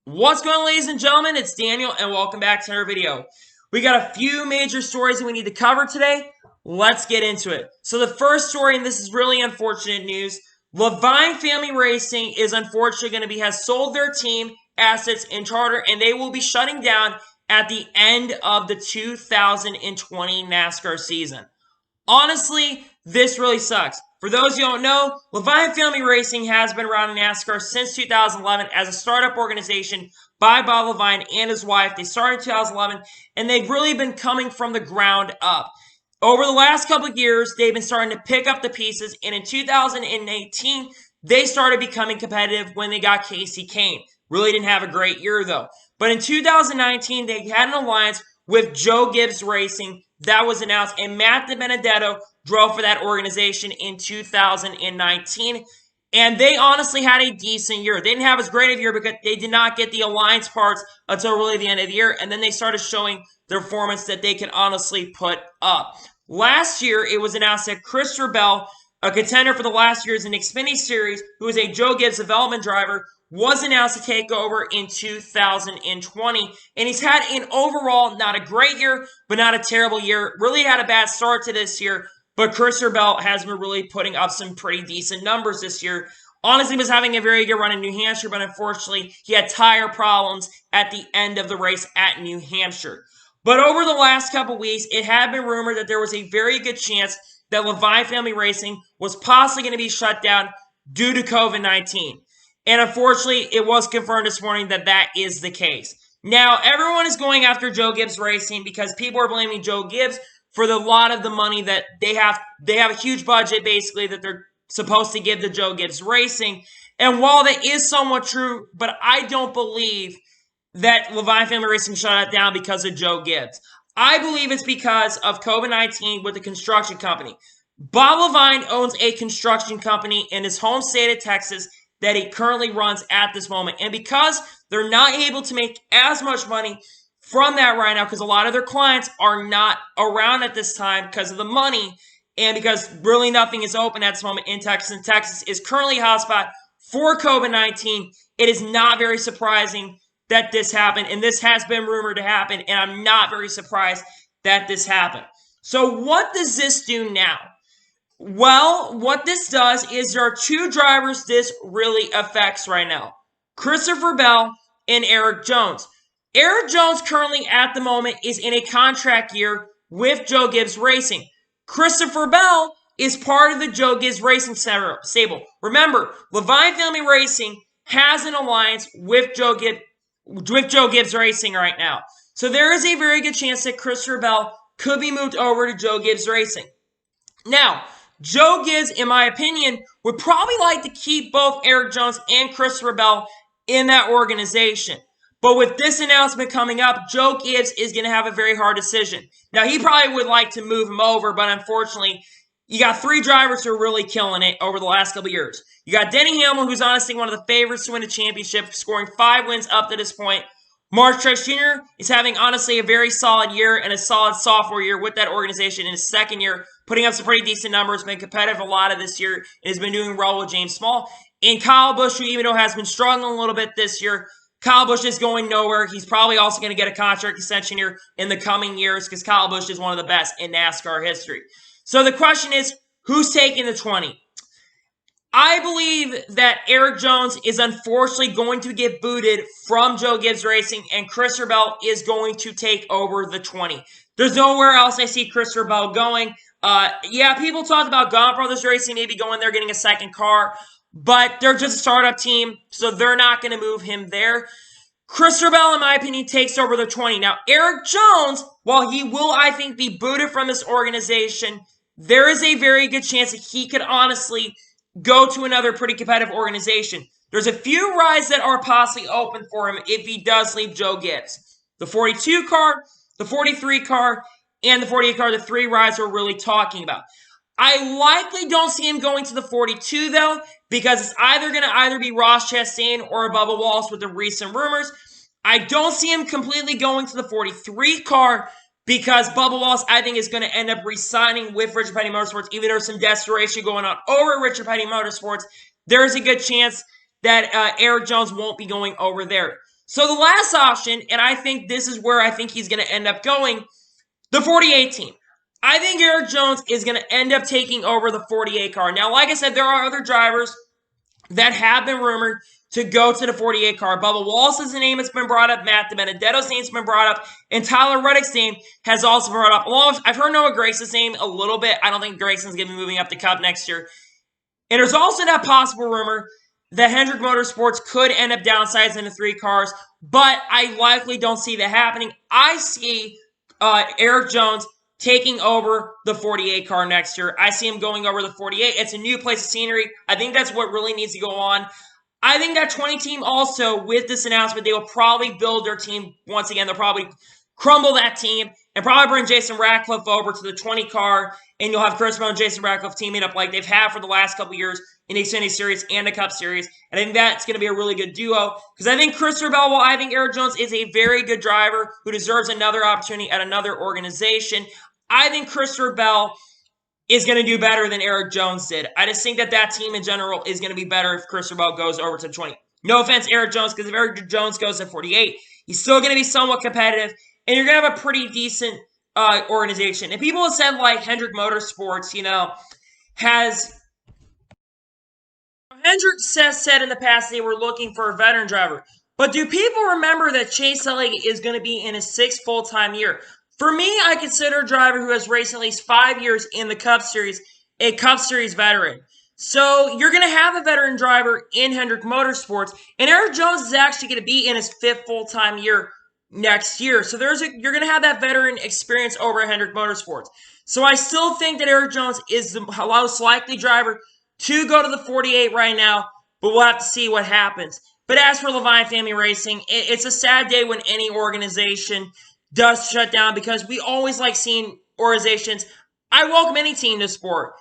What's going on, ladies and gentlemen? It's Daniel, and welcome back to another video. We got a few major stories that we need to cover today. Let's get into it. So the first story, and this is really unfortunate news, Leavine Family Racing is unfortunately going to has sold their team assets in charter, and they will be shutting down at the end of the 2020 NASCAR season. Honestly, this really sucks. For those who don't know, Leavine Family Racing has been around in NASCAR since 2011 as a startup organization by Bob Leavine and his wife. They started in 2011, and they've really been coming from the ground up. Over the last couple of years, they've been starting to pick up the pieces, and in 2018, they started becoming competitive when they got Casey Kane. Really didn't have a great year, though. But in 2019, they had an alliance with Joe Gibbs Racing that was announced, and Matt DiBenedetto drove for that organization in 2019. And they honestly had a decent year. They didn't have as great of a year because they did not get the alliance parts until really the end of the year. And then they started showing the performance that they can honestly put up. Last year, it was announced that Christopher Bell, a contender for the last years in the Xfinity Series, who is a Joe Gibbs development driver, was announced to take over in 2020. And he's had an overall, not a great year, but not a terrible year. Really had a bad start to this year, but Christopher Bell has been really putting up some pretty decent numbers this year. Honestly, was having a very good run in New Hampshire, but unfortunately, he had tire problems at the end of the race at New Hampshire. But over the last couple weeks, it had been rumored that there was a very good chance that Leavine Family Racing was possibly going to be shut down due to COVID-19. And unfortunately, it was confirmed this morning that that is the case. Now, everyone is going after Joe Gibbs Racing because people are blaming Joe Gibbs for a lot of the money that they have. They have a huge budget, basically, that they're supposed to give to Joe Gibbs Racing. And while that is somewhat true, but I don't believe that Leavine Family Racing shut it down because of Joe Gibbs. I believe it's because of COVID-19 with the construction company. Bob Leavine owns a construction company in his home state of Texas that he currently runs at this moment. And because they're not able to make as much money from that right now, because a lot of their clients are not around at this time because of the money, and because really nothing is open at this moment in Texas, and Texas is currently a hotspot for COVID-19, it is not very surprising that this happened, and this has been rumored to happen, and I'm not very surprised that this happened. So what does this do now? Well, what this does is there are two drivers this really affects right now. Christopher Bell and Eric Jones. Eric Jones currently at the moment is in a contract year with Joe Gibbs Racing. Christopher Bell is part of the Joe Gibbs Racing stable. Remember, Leavine Family Racing has an alliance with Joe Gibbs Racing right now. So there is a very good chance that Christopher Bell could be moved over to Joe Gibbs Racing. Now, Joe Gibbs, in my opinion, would probably like to keep both Eric Jones and Christopher Bell in that organization. But with this announcement coming up, Joe Gibbs is going to have a very hard decision. Now, he probably would like to move him over, but unfortunately, you got three drivers who are really killing it over the last couple of years. You got Denny Hamlin, who's honestly one of the favorites to win a championship, scoring 5 wins up to this point. Mark Truex Jr. is having, honestly, a very solid year and a solid sophomore year with that organization in his second year, putting up some pretty decent numbers, been competitive a lot of this year, and has been doing well with James Small. And Kyle Busch, who even though has been struggling a little bit this year, Kyle Busch is going nowhere. He's probably also going to get a contract extension here in the coming years because Kyle Busch is one of the best in NASCAR history. So the question is, who's taking the 20? I believe that Eric Jones is unfortunately going to get booted from Joe Gibbs Racing, and Christopher Bell is going to take over the 20. There's nowhere else I see Christopher Bell going. Yeah, people talked about Gaunt Brothers Racing maybe going there, getting a second car, but they're just a startup team, so they're not going to move him there. Christopher Bell, in my opinion, takes over the 20. Now, Eric Jones, while he will, I think, be booted from this organization, there is a very good chance that he could honestly go to another pretty competitive organization. There's a few rides that are possibly open for him if he does leave Joe Gibbs. The 42 car, the 43 car, and the 48 car, the three rides we're really talking about. I likely don't see him going to the 42, though, because it's going to be Ross Chastain or Bubba Wallace with the recent rumors. I don't see him completely going to the 43 car because Bubba Wallace, I think, is going to end up re-signing with Richard Petty Motorsports. Even though there's some desperation going on over at Richard Petty Motorsports, there's a good chance that Eric Jones won't be going over there. So the last option, and I think this is where I think he's going to end up going, the 48 team. I think Erik Jones is going to end up taking over the 48 car. Now, like I said, there are other drivers that have been rumored to go to the 48 car. Bubba Wallace's name has been brought up. Matt DiBenedetto's name's been brought up. And Tyler Reddick's name has also been brought up. Along with, I've heard Noah Gragson's name a little bit. I don't think Gragson's going to be moving up to Cup next year. And there's also that possible rumor that Hendrick Motorsports could end up downsizing the 3 cars, but I likely don't see that happening. I see Erik Jones taking over the 48 car next year. I see him going over the 48. It's a new place of scenery. I think that's what really needs to go on. I think that 20 team also, with this announcement, they will probably build their team once again. They'll probably crumble that team and probably bring Jason Ratcliffe over to the 20 car, and you'll have Chris Moe and Jason Ratcliffe teaming up like they've had for the last couple years in the Xfinity Series and the Cup Series. And I think that's going to be a really good duo because I think Christopher Bell, while I think Erik Jones is a very good driver who deserves another opportunity at another organization, I think Christopher Bell is going to do better than Erik Jones did. I just think that that team in general is going to be better if Christopher Bell goes over to 20. No offense, Erik Jones, because if Erik Jones goes to 48, he's still going to be somewhat competitive, and you're going to have a pretty decent organization. And people have said, like, Hendrick Motorsports, has... Hendrick said in the past they were looking for a veteran driver. But do people remember that Chase Elliott is going to be in his 6th full-time year? For me, I consider a driver who has raced at least 5 years in the Cup Series a Cup Series veteran. So you're going to have a veteran driver in Hendrick Motorsports, and Erik Jones is actually going to be in his 5th full-time year next year. So you're going to have that veteran experience over at Hendrick Motorsports. So I still think that Erik Jones is the most likely driver to go to the 48 right now, but we'll have to see what happens. But as for Leavine Family Racing, it's a sad day when any organization does shut down because we always like seeing organizations. I welcome any team to sport,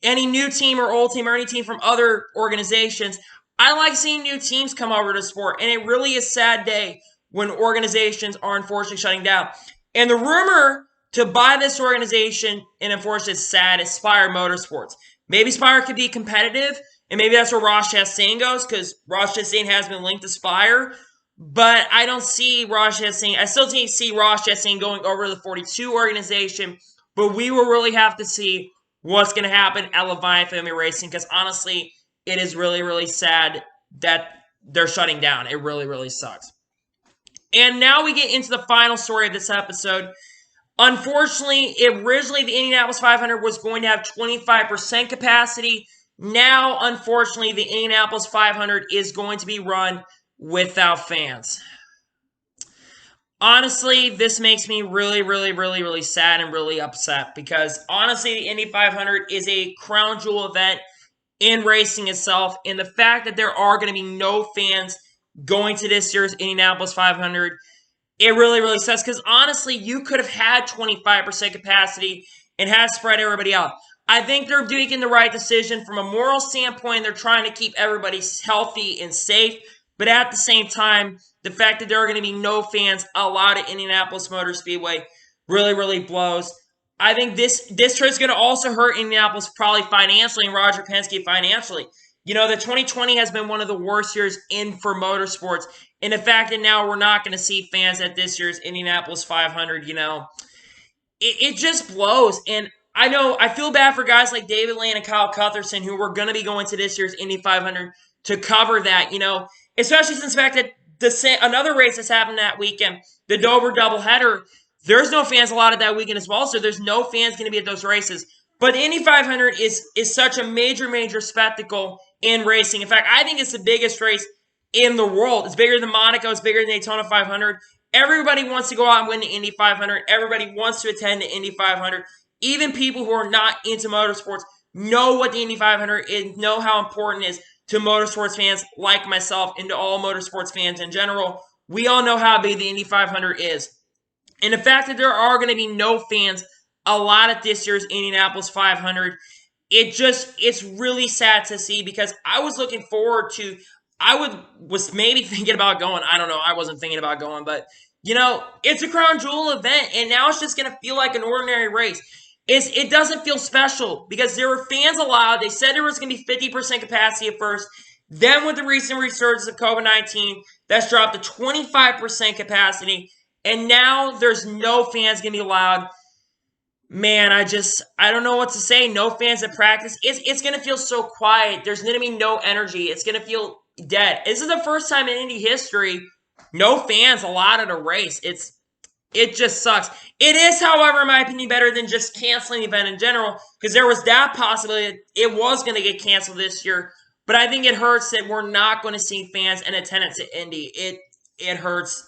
any new team or old team or any team from other organizations. I like seeing new teams come over to sport, and it really is a sad day when organizations are unfortunately shutting down. And the rumor to buy this organization, and unfortunately it's sad, is Spire Motorsports. Maybe Spire could be competitive, and maybe that's where Ross Chastain goes, because Ross Chastain has been linked to Spire. But I don't see Ross Chastain. I still see Ross Chastain going over to the 42 organization, but we will really have to see what's going to happen at Leavine Family Racing, because honestly, it is really, really sad that they're shutting down. It really, really sucks. And now we get into the final story of this episode. Unfortunately, originally the Indianapolis 500 was going to have 25% capacity. Now, unfortunately, the Indianapolis 500 is going to be run without fans. Honestly, this makes me really, really, really, really sad and really upset because honestly, the Indy 500 is a crown jewel event in racing itself, and the fact that there are going to be no fans going to this year's Indianapolis 500, it really, really sucks because honestly, you could have had 25% capacity and had spread everybody out. I think they're making the right decision from a moral standpoint. They're trying to keep everybody healthy and safe. But at the same time, the fact that there are going to be no fans allowed at Indianapolis Motor Speedway really, really blows. I think this trip is going to also hurt Indianapolis probably financially and Roger Penske financially. The 2020 has been one of the worst years for motorsports. And the fact that now we're not going to see fans at this year's Indianapolis 500, it just blows. And I know I feel bad for guys like David Lane and Kyle Cutherson who were going to be going to this year's Indy 500 to cover that, especially since the fact that another race that's happened that weekend, the Dover doubleheader, there's no fans allowed at that weekend as well, so there's no fans going to be at those races. But the Indy 500 is such a major, major spectacle in racing. In fact, I think it's the biggest race in the world. It's bigger than Monaco. It's bigger than Daytona 500. Everybody wants to go out and win the Indy 500. Everybody wants to attend the Indy 500. Even people who are not into motorsports know what the Indy 500 is, know how important it is to motorsports fans like myself and to all motorsports fans in general. We all know how big the Indy 500 is. And the fact that there are going to be no fans allowed at this year's Indianapolis 500, it's really sad to see because I was looking forward to, was maybe thinking about going. I don't know. I wasn't thinking about going, but it's a crown jewel event, and now it's just going to feel like an ordinary race. It doesn't feel special because there were fans allowed. They said there was going to be 50% capacity at first. Then with the recent resurgence of COVID-19, that's dropped to 25% capacity, and now there's no fans going to be allowed. Man, I don't know what to say. No fans at practice. It's going to feel so quiet. There's going to be no energy. It's going to feel dead. This is the first time in Indy history no fans allowed at a race. It just sucks. It is, however, in my opinion, better than just canceling the event in general, because there was that possibility it was going to get canceled this year. But I think it hurts that we're not going to see fans in attendance at Indy. It hurts.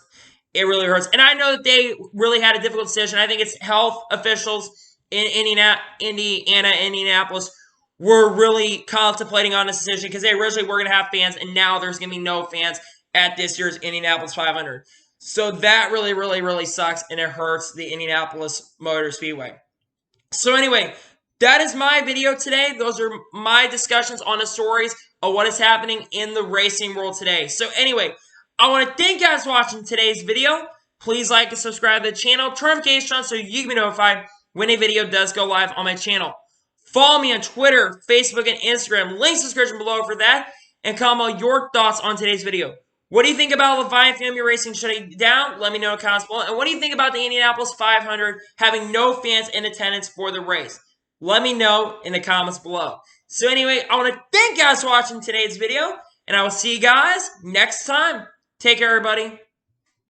It really hurts. And I know that they really had a difficult decision. I think it's health officials in Indianapolis were really contemplating on this decision, because they originally were going to have fans, and now there's going to be no fans at this year's Indianapolis 500. So that really, really, really sucks, and it hurts the Indianapolis Motor Speedway. So anyway, that is my video today. Those are my discussions on the stories of what is happening in the racing world today. So anyway, I want to thank you guys for watching today's video. Please like and subscribe to the channel. Turn notifications on so you can be notified when a video does go live on my channel. Follow me on Twitter, Facebook, and Instagram. Links in the description below for that. And comment your thoughts on today's video. What do you think about Leavine Family Racing shutting down? Let me know in the comments below. And what do you think about the Indianapolis 500 having no fans in attendance for the race? Let me know in the comments below. So anyway, I want to thank you guys for watching today's video. And I will see you guys next time. Take care, everybody.